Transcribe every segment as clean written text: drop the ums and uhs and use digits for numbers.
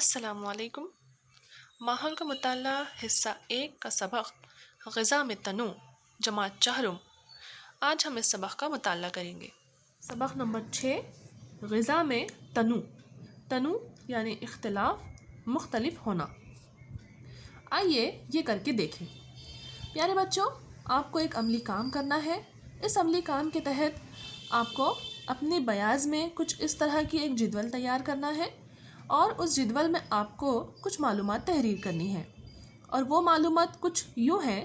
السلام علیکم۔ ماحول کا مطالعہ حصہ ایک کا سبق غذا میں تنوع جماعت چہرم۔ آج ہم اس سبق کا مطالعہ کریں گے۔ سبق نمبر 6، غذا میں تنوع۔ تنوع یعنی اختلاف، مختلف ہونا۔ آئیے یہ کر کے دیکھیں۔ پیارے بچوں، آپ کو ایک عملی کام کرنا ہے۔ اس عملی کام کے تحت آپ کو اپنے بیاض میں کچھ اس طرح کی ایک جدول تیار کرنا ہے، اور اس جدول میں آپ کو کچھ معلومات تحریر کرنی ہے۔ اور وہ معلومات کچھ یوں ہیں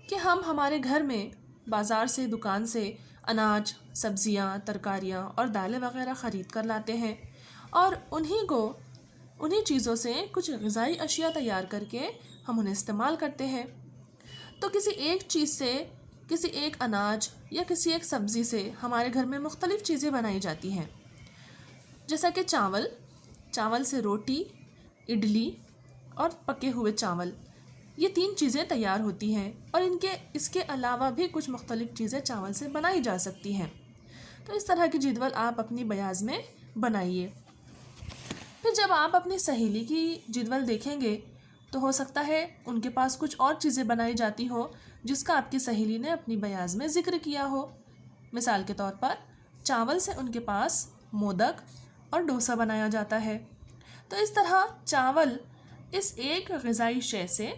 کہ ہم ہمارے گھر میں بازار سے، دکان سے اناج، سبزیاں، ترکاریاں اور دالیں وغیرہ خرید کر لاتے ہیں، اور انہی چیزوں سے کچھ غذائی اشیاء تیار کر کے ہم انہیں استعمال کرتے ہیں۔ تو کسی ایک چیز سے، کسی ایک اناج یا کسی ایک سبزی سے ہمارے گھر میں مختلف چیزیں بنائی جاتی ہیں، جیسا کہ چاول سے روٹی، اڈلی اور پکے ہوئے چاول، یہ 3 چیزیں تیار ہوتی ہیں، اور اس کے علاوہ بھی کچھ مختلف چیزیں چاول سے بنائی جا سکتی ہیں۔ تو اس طرح کی جدول آپ اپنی بیاض میں بنائیے۔ پھر جب آپ اپنی سہیلی کی جدول دیکھیں گے تو ہو سکتا ہے ان کے پاس کچھ اور چیزیں بنائی جاتی ہو جس کا آپ کی سہیلی نے اپنی بیاض میں ذکر کیا ہو۔ مثال کے طور پر چاول سے ان کے پاس مودک اور ڈوسا بنایا جاتا ہے۔ تو اس طرح چاول اس ایک غذائی شے سے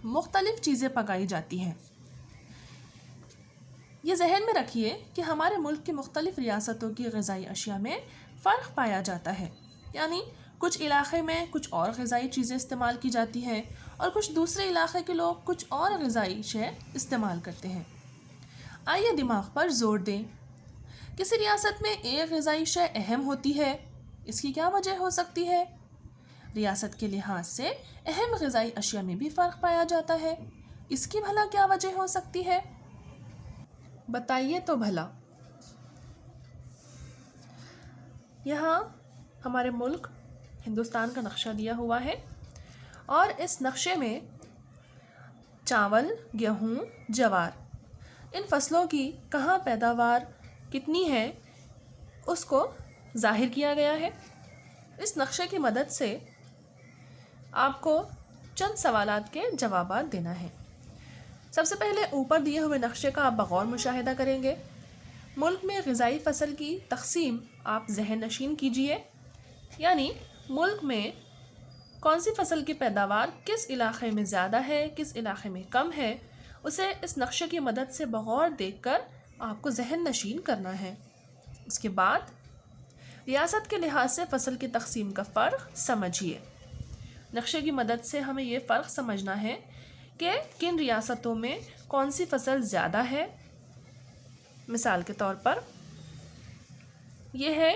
مختلف چیزیں پکائی جاتی ہیں۔ یہ ذہن میں رکھیے کہ ہمارے ملک کی مختلف ریاستوں کی غذائی اشیاء میں فرق پایا جاتا ہے، یعنی کچھ علاقے میں کچھ اور غذائی چیزیں استعمال کی جاتی ہیں، اور کچھ دوسرے علاقے کے لوگ کچھ اور غذائی شے استعمال کرتے ہیں۔ آئیے دماغ پر زور دیں۔ کسی ریاست میں ایک غذائی شے اہم ہوتی ہے، اس کی کیا وجہ ہو سکتی ہے؟ ریاست کے لحاظ سے اہم غذائی اشیاء میں بھی فرق پایا جاتا ہے، اس کی بھلا کیا وجہ ہو سکتی ہے؟ بتائیے تو بھلا۔ یہاں ہمارے ملک ہندوستان کا نقشہ دیا ہوا ہے، اور اس نقشے میں چاول، گیہوں، جوار، ان فصلوں کی کہاں پیداوار کتنی ہے اس کو ظاہر کیا گیا ہے۔ اس نقشے کی مدد سے آپ کو چند سوالات کے جوابات دینا ہے۔ سب سے پہلے اوپر دیے ہوئے نقشے کا آپ بغور مشاہدہ کریں گے۔ ملک میں غذائی فصل کی تقسیم آپ ذہن نشین کیجئے، یعنی ملک میں کون سی فصل کی پیداوار کس علاقے میں زیادہ ہے، کس علاقے میں کم ہے، اسے اس نقشے کی مدد سے بغور دیکھ کر آپ کو ذہن نشین کرنا ہے۔ اس کے بعد ریاست کے لحاظ سے فصل کی تقسیم کا فرق سمجھیے۔ نقشے کی مدد سے ہمیں یہ فرق سمجھنا ہے کہ کن ریاستوں میں کون سی فصل زیادہ ہے۔ مثال کے طور پر یہ ہے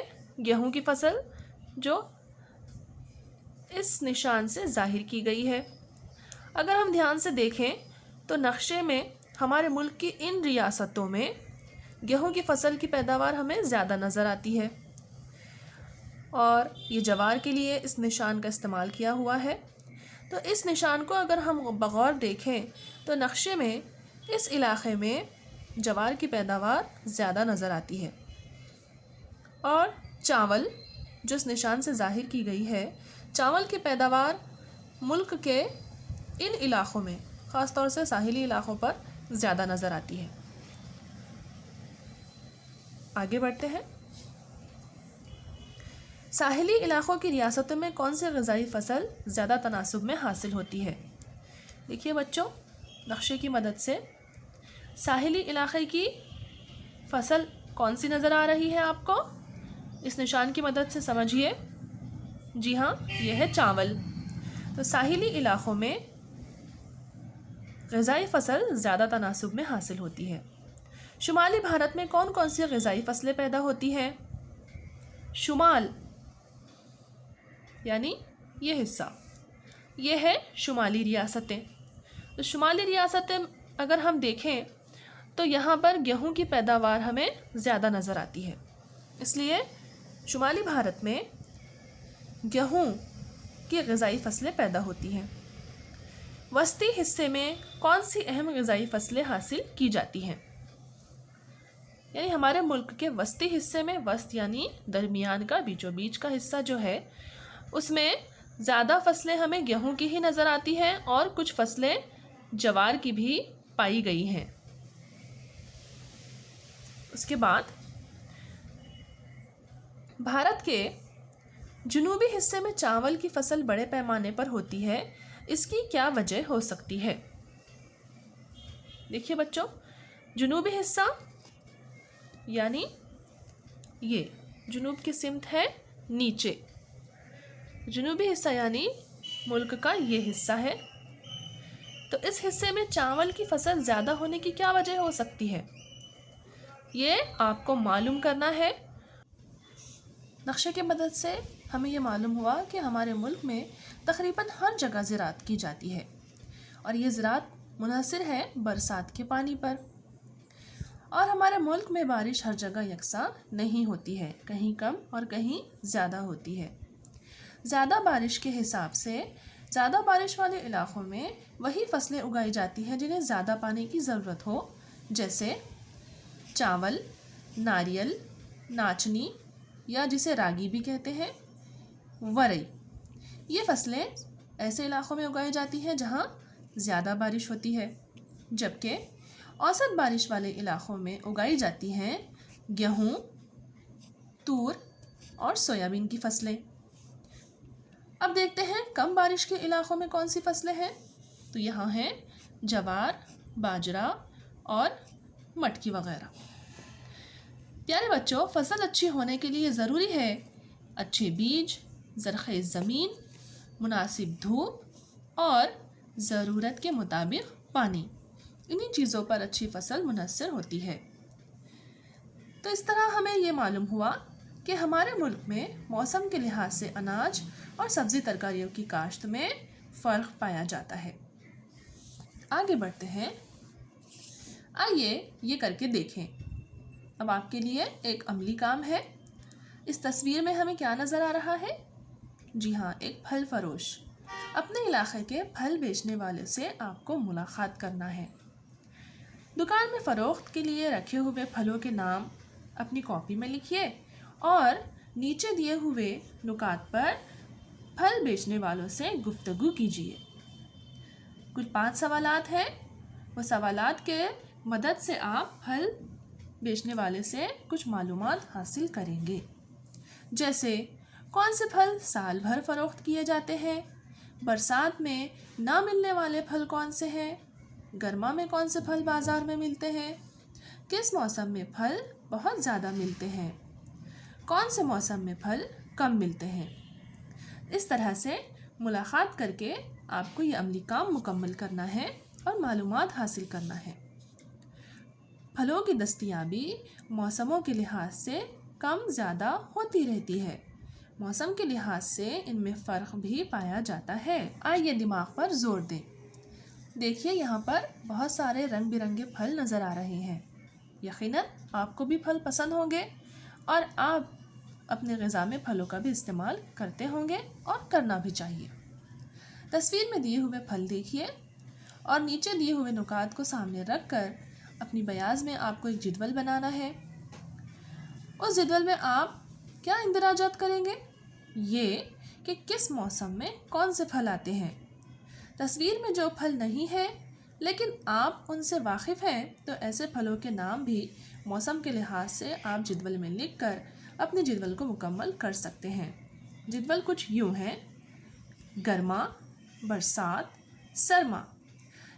گیہوں کی فصل جو اس نشان سے ظاہر کی گئی ہے۔ اگر ہم دھیان سے دیکھیں تو نقشے میں ہمارے ملک کی ان ریاستوں میں گیہوں کی فصل کی پیداوار ہمیں زیادہ نظر آتی ہے، اور یہ جوار کے لیے اس نشان کا استعمال کیا ہوا ہے۔ تو اس نشان کو اگر ہم بغور دیکھیں تو نقشے میں اس علاقے میں جوار کی پیداوار زیادہ نظر آتی ہے، اور چاول جو اس نشان سے ظاہر کی گئی ہے، چاول کی پیداوار ملک کے ان علاقوں میں، خاص طور سے ساحلی علاقوں پر زیادہ نظر آتی ہے۔ آگے بڑھتے ہیں۔ ساحلی علاقوں کی ریاستوں میں کون سی غذائی فصل زیادہ تناسب میں حاصل ہوتی ہے؟ دیکھیے بچوں، نقشے کی مدد سے ساحلی علاقے کی فصل کون سی نظر آ رہی ہے آپ کو؟ اس نشان کی مدد سے سمجھیے۔ جی ہاں، یہ ہے چاول۔ تو ساحلی علاقوں میں غذائی فصل زیادہ تناسب میں حاصل ہوتی ہے۔ شمالی بھارت میں کون کون سی غذائی فصلیں پیدا ہوتی ہیں؟ شمال یعنی یہ حصہ، یہ ہے شمالی ریاستیں۔ تو شمالی ریاستیں اگر ہم دیکھیں تو یہاں پر گیہوں کی پیداوار ہمیں زیادہ نظر آتی ہے، اس لیے شمالی بھارت میں گیہوں کی غذائی فصلیں پیدا ہوتی ہیں۔ وسطی حصے میں کون سی اہم غذائی فصلیں حاصل کی جاتی ہیں؟ یعنی ہمارے ملک کے وسطی حصے میں، وسط یعنی درمیان کا، بیچوں بیچ کا حصہ جو ہے، اس میں زیادہ فصلیں ہمیں گیہوں کی ہی نظر آتی ہیں اور کچھ فصلیں جوار کی بھی پائی گئی ہیں۔ اس کے بعد بھارت کے جنوبی حصے میں چاول کی فصل بڑے پیمانے پر ہوتی ہے، اس کی کیا وجہ ہو سکتی ہے؟ دیکھیے بچوں، جنوبی حصہ یعنی یہ جنوب کی سمت ہے نیچے، جنوبی حصہ یعنی ملک کا یہ حصہ ہے، تو اس حصے میں چاول کی فصل زیادہ ہونے کی کیا وجہ ہو سکتی ہے؟ یہ آپ کو معلوم کرنا ہے۔ نقشے کی مدد سے ہمیں یہ معلوم ہوا کہ ہمارے ملک میں تقریباً ہر جگہ زراعت کی جاتی ہے، اور یہ زراعت منحصر ہے برسات کے پانی پر، اور ہمارے ملک میں بارش ہر جگہ یکساں نہیں ہوتی ہے، کہیں کم اور کہیں زیادہ ہوتی ہے۔ زیادہ بارش کے حساب سے زیادہ بارش والے علاقوں میں وہی فصلیں اگائی جاتی ہیں جنہیں زیادہ پانی کی ضرورت ہو، جیسے چاول، ناریل، ناچنی یا جسے راگی بھی کہتے ہیں، ورئی۔ یہ فصلیں ایسے علاقوں میں اگائی جاتی ہیں جہاں زیادہ بارش ہوتی ہے، جبکہ اوسط بارش والے علاقوں میں اگائی جاتی ہیں گیہوں، تور اور سویابین کی فصلیں۔ اب دیکھتے ہیں کم بارش کے علاقوں میں کون سی فصلیں ہیں، تو یہاں ہیں جوار، باجرا اور مٹکی وغیرہ۔ پیارے بچوں، فصل اچھی ہونے کے لیے ضروری ہے اچھے بیج، زرخیز زمین، مناسب دھوپ اور ضرورت کے مطابق پانی۔ انہی چیزوں پر اچھی فصل منحصر ہوتی ہے۔ تو اس طرح ہمیں یہ معلوم ہوا کہ ہمارے ملک میں موسم کے لحاظ سے اناج اور سبزی ترکاریوں کی کاشت میں فرق پایا جاتا ہے۔ آگے بڑھتے ہیں، آئیے یہ کر کے دیکھیں۔ اب آپ کے لیے ایک عملی کام ہے۔ اس تصویر میں ہمیں کیا نظر آ رہا ہے؟ جی ہاں، ایک پھل فروش۔ اپنے علاقے کے پھل بیچنے والے سے آپ کو ملاقات کرنا ہے۔ دکان میں فروخت کے لیے رکھے ہوئے پھلوں کے نام اپنی کاپی میں لکھیے اور نیچے دیے ہوئے نکات پر پھل بیچنے والوں سے گفتگو کیجیے۔ کچھ 5 سوالات ہیں، وہ سوالات کے مدد سے آپ پھل بیچنے والے سے کچھ معلومات حاصل کریں گے، جیسے کون سے پھل سال بھر فروخت کیے جاتے ہیں، برسات میں نہ ملنے والے پھل کون سے ہیں، گرما میں کون سے پھل بازار میں ملتے ہیں، کس موسم میں پھل بہت زیادہ ملتے ہیں، کون سے موسم میں پھل کم ملتے ہیں۔ اس طرح سے ملاقات کر کے آپ کو یہ عملی کام مکمل کرنا ہے اور معلومات حاصل کرنا ہے۔ پھلوں کی دستیابی موسموں کے لحاظ سے کم زیادہ ہوتی رہتی ہے، موسم کے لحاظ سے ان میں فرق بھی پایا جاتا ہے۔ آئیے دماغ پر زور دیں۔ دیکھیے یہاں پر بہت سارے رنگ برنگے پھل نظر آ رہے ہیں۔ یقیناً آپ کو بھی پھل پسند ہوں گے اور آپ اپنے غذا میں پھلوں کا بھی استعمال کرتے ہوں گے اور کرنا بھی چاہیے۔ تصویر میں دیے ہوئے پھل دیکھیے اور نیچے دیے ہوئے نکات کو سامنے رکھ کر اپنی بیاض میں آپ کو ایک جدول بنانا ہے۔ اس جدول میں آپ کیا اندراجات کریں گے؟ یہ کہ کس موسم میں کون سے پھل آتے ہیں۔ تصویر میں جو پھل نہیں ہیں لیکن آپ ان سے واقف ہیں، تو ایسے پھلوں کے نام بھی موسم کے لحاظ سے آپ جدول میں لکھ کر اپنے جدول کو مکمل کر سکتے ہیں۔ جدول کچھ یوں ہیں: گرما، برسات، سرما۔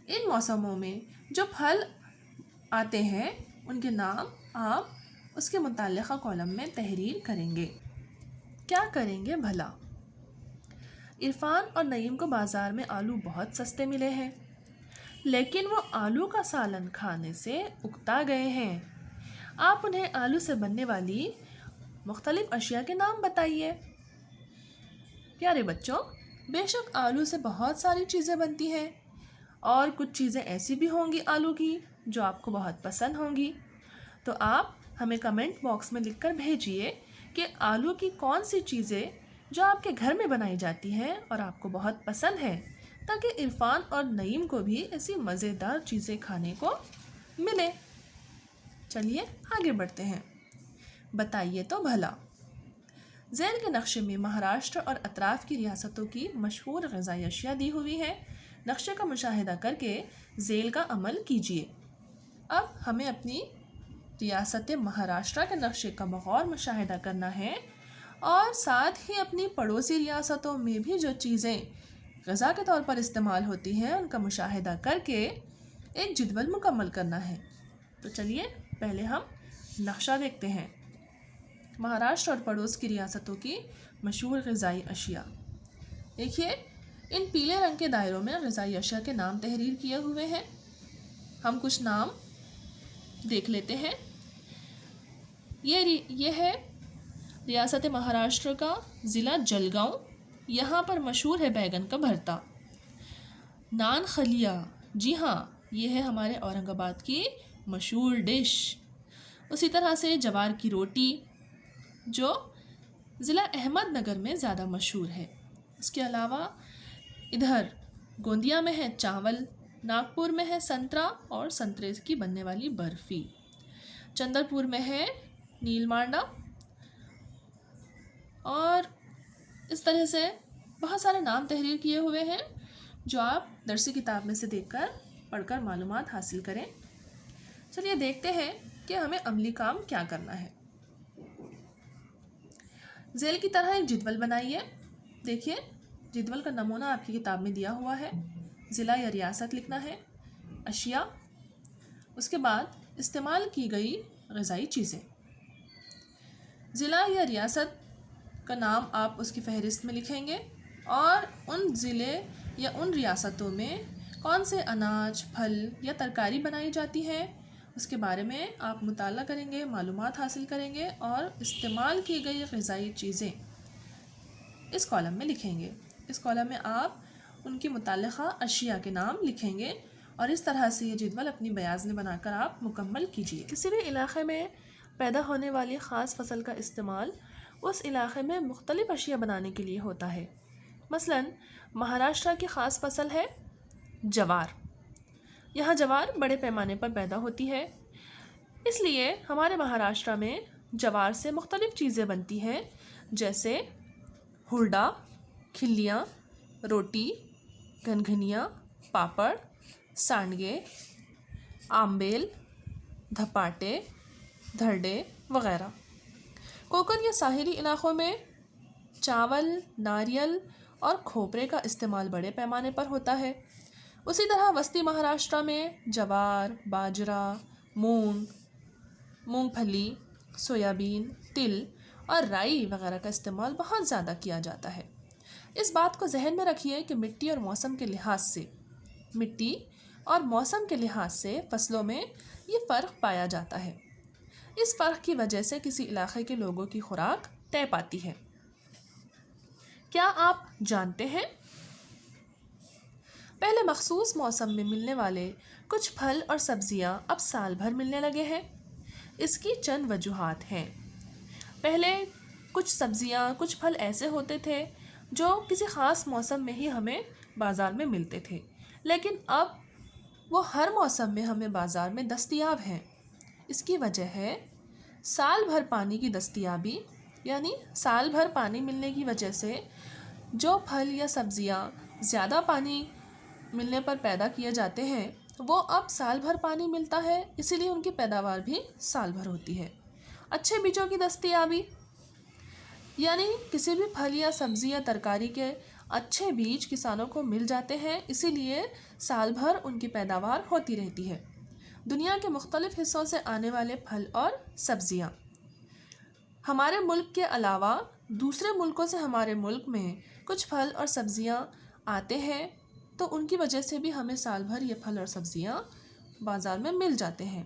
ان موسموں میں جو پھل آتے ہیں ان کے نام آپ اس کے متعلقہ کالم میں تحریر کریں گے۔ کیا کریں گے بھلا؟ عرفان اور نعیم کو بازار میں آلو بہت سستے ملے ہیں، لیکن وہ آلو کا سالن کھانے سے اکتا گئے ہیں۔ آپ انہیں آلو سے بننے والی مختلف اشیاء کے نام بتائیے۔ پیارے بچوں، بے شک آلو سے بہت ساری چیزیں بنتی ہیں اور کچھ چیزیں ایسی بھی ہوں گی آلو کی جو آپ کو بہت پسند ہوں گی، تو آپ ہمیں کمنٹ باکس میں لکھ کر بھیجیے کہ آلو کی کون سی چیزیں جو آپ کے گھر میں بنائی جاتی ہیں اور آپ کو بہت پسند ہے، تاکہ عرفان اور نعیم کو بھی ایسی مزیدار چیزیں کھانے کو ملے۔ چلیے آگے بڑھتے ہیں، بتائیے تو بھلا۔ ذیل کے نقشے میں مہاراشٹر اور اطراف کی ریاستوں کی مشہور غذائی اشیاء دی ہوئی ہیں۔ نقشے کا مشاہدہ کر کے ذیل کا عمل کیجیے۔ اب ہمیں اپنی ریاست مہاراشٹر کے نقشے کا بغور مشاہدہ کرنا ہے اور ساتھ ہی اپنی پڑوسی ریاستوں میں بھی جو چیزیں غذا کے طور پر استعمال ہوتی ہیں ان کا مشاہدہ کر کے ایک جدول مکمل کرنا ہے۔ تو چلیے پہلے ہم نقشہ دیکھتے ہیں۔ مہاراشٹر اور پڑوس کی ریاستوں کی مشہور غذائی اشیاء۔ دیکھیے ان پیلے رنگ کے دائروں میں غذائی اشیاء کے نام تحریر کیے ہوئے ہیں۔ ہم کچھ نام دیکھ لیتے ہیں۔ یہ ہے ریاست مہاراشٹر کا ضلع جلگاؤں، یہاں پر مشہور ہے بیگن کا بھرتا۔ نان خلیہ، جی ہاں یہ ہے ہمارے اورنگ آباد کی مشہور ڈش۔ اسی طرح سے جوار کی روٹی جو ضلع احمد نگر میں زیادہ مشہور ہے۔ اس کے علاوہ ادھر گوندیا میں ہے چاول، ناگپور میں ہے سنترا اور سنترے کی بننے والی برفی، چندر پور میں ہے نیل مانڈا، اور اس طرح سے بہت سارے نام تحریر کیے ہوئے ہیں جو آپ درسی کتاب میں سے دیکھ کر پڑھ کر معلومات حاصل کریں۔ چلیے دیکھتے ہیں کہ ہمیں عملی کام کیا کرنا ہے۔ ذیل کی طرح ایک جدول بنائیے۔ دیکھیے جدول کا نمونہ آپ کی کتاب میں دیا ہوا ہے۔ ضلع یا ریاست لکھنا ہے، اشیاء، اس کے بعد استعمال کی گئی غذائی چیزیں۔ ضلع یا ریاست کا نام آپ اس کی فہرست میں لکھیں گے اور ان ضلع یا ان ریاستوں میں کون سے اناج، پھل یا ترکاری بنائی جاتی ہے اس کے بارے میں آپ مطالعہ کریں گے، معلومات حاصل کریں گے اور استعمال کی گئی غذائی چیزیں اس کالم میں لکھیں گے۔ اس کالم میں آپ ان کی متعلقہ اشیاء کے نام لکھیں گے اور اس طرح سے یہ جدول اپنی بیاض میں بنا کر آپ مکمل کیجیے۔ کسی بھی علاقے میں پیدا ہونے والی خاص فصل کا استعمال اس علاقے میں مختلف اشیاء بنانے کے لیے ہوتا ہے۔ مثلاً مہاراشٹر کی خاص فصل ہے جوار۔ یہاں جوار بڑے پیمانے پر پیدا ہوتی ہے، اس لیے ہمارے مہاراشٹر میں جوار سے مختلف چیزیں بنتی ہیں جیسے ہلڈا، کھلیاں، روٹی، گھنگھنیاں، پاپڑ، سانڈگے، آمبیل، دھپاٹے، دھرڈے وغیرہ۔ کوکن یا ساحلی علاقوں میں چاول، ناریل اور کھوپرے کا استعمال بڑے پیمانے پر ہوتا ہے۔ اسی طرح وسطی مہاراشٹر میں جوار، باجرا، مونگ پھلی، سویابین، تل اور رائی وغیرہ کا استعمال بہت زیادہ کیا جاتا ہے۔ اس بات کو ذہن میں رکھیے کہ مٹی اور موسم کے لحاظ سے فصلوں میں یہ فرق پایا جاتا ہے۔ اس فرق کی وجہ سے کسی علاقے کے لوگوں کی خوراک طے پاتی ہے۔ کیا آپ جانتے ہیں پہلے مخصوص موسم میں ملنے والے کچھ پھل اور سبزیاں اب سال بھر ملنے لگے ہیں؟ اس کی چند وجوہات ہیں۔ پہلے کچھ سبزیاں، کچھ پھل ایسے ہوتے تھے جو کسی خاص موسم میں ہی ہمیں بازار میں ملتے تھے، لیکن اب وہ ہر موسم میں ہمیں بازار میں دستیاب ہیں۔ اس کی وجہ ہے سال بھر پانی کی دستیابی، یعنی سال بھر پانی ملنے کی وجہ سے جو پھل یا سبزیاں زیادہ پانی ملنے پر پیدا کیے جاتے ہیں وہ اب سال بھر پانی ملتا ہے، اسی لیے ان کی پیداوار بھی سال بھر ہوتی ہے۔ اچھے بیجوں کی دستیابی، یعنی کسی بھی پھل یا سبزی یا ترکاری کے اچھے بیج کسانوں کو مل جاتے ہیں، اسی لیے سال بھر ان کی پیداوار ہوتی رہتی ہے۔ دنیا کے مختلف حصوں سے آنے والے پھل اور سبزیاں، ہمارے ملک کے علاوہ دوسرے ملکوں سے ہمارے ملک میں کچھ پھل اور سبزیاں آتے ہیں تو ان کی وجہ سے بھی ہمیں سال بھر یہ پھل اور سبزیاں بازار میں مل جاتے ہیں۔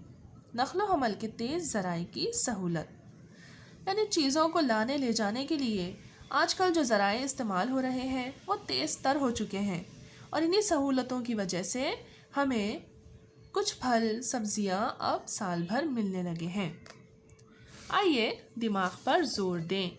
نقل و حمل کے تیز ذرائع کی سہولت، یعنی چیزوں کو لانے لے جانے کے لیے آج کل جو ذرائع استعمال ہو رہے ہیں وہ تیز تر ہو چکے ہیں، اور انہی سہولتوں کی وجہ سے ہمیں کچھ پھل سبزیاں اب سال بھر ملنے لگے ہیں۔ آئیے دماغ پر زور دیں۔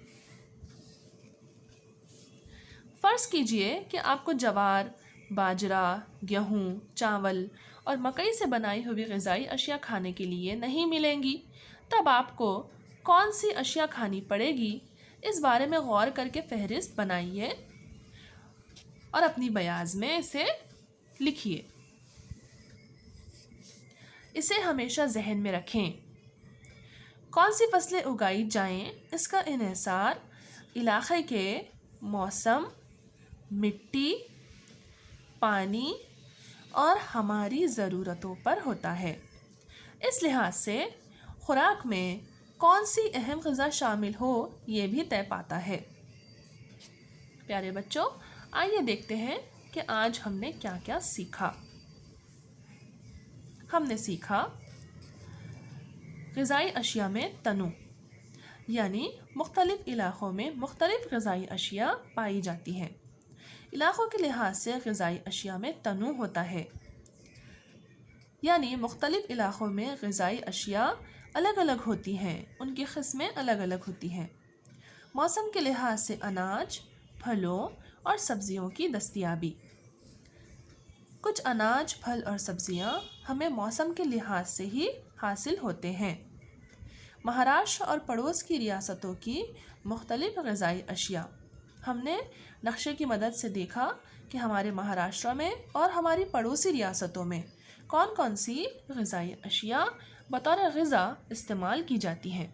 فرض کیجئے کہ آپ کو جوار، باجرا، گیہوں، چاول اور مکئی سے بنائی ہوئی غذائی اشیاء کھانے کے لیے نہیں ملیں گی، تب آپ کو کون سی اشیاء کھانی پڑے گی اس بارے میں غور کر کے فہرست بنائیے اور اپنی بیاض میں اسے لکھیے۔ اسے ہمیشہ ذہن میں رکھیں۔ کون سی فصلیں اگائی جائیں، اس کا انحصار علاقے کے موسم، مٹی، پانی اور ہماری ضرورتوں پر ہوتا ہے۔ اس لحاظ سے خوراک میں کون سی اہم غذا شامل ہو یہ بھی طے پاتا ہے۔ پیارے بچوں، آئیے دیکھتے ہیں کہ آج ہم نے کیا کیا سیکھا۔ ہم نے سیکھا غذائی اشیاء میں تنوع، یعنی مختلف علاقوں میں مختلف غذائی اشیاء پائی جاتی ہیں۔ علاقوں کے لحاظ سے غذائی اشیاء میں تنوع ہوتا ہے، یعنی مختلف علاقوں میں غذائی اشیاء الگ الگ ہوتی ہیں، ان کی قسمیں الگ الگ ہوتی ہیں۔ موسم کے لحاظ سے اناج، پھلوں اور سبزیوں کی دستیابی۔ کچھ اناج، پھل اور سبزیاں ہمیں موسم کے لحاظ سے ہی حاصل ہوتے ہیں۔ مہاراشٹر اور پڑوس کی ریاستوں کی مختلف غذائی اشیاء۔ ہم نے نقشے کی مدد سے دیکھا کہ ہمارے مہاراشٹر میں اور ہماری پڑوسی ریاستوں میں کون کون سی غذائی اشیاء بطور غذا استعمال کی جاتی ہیں۔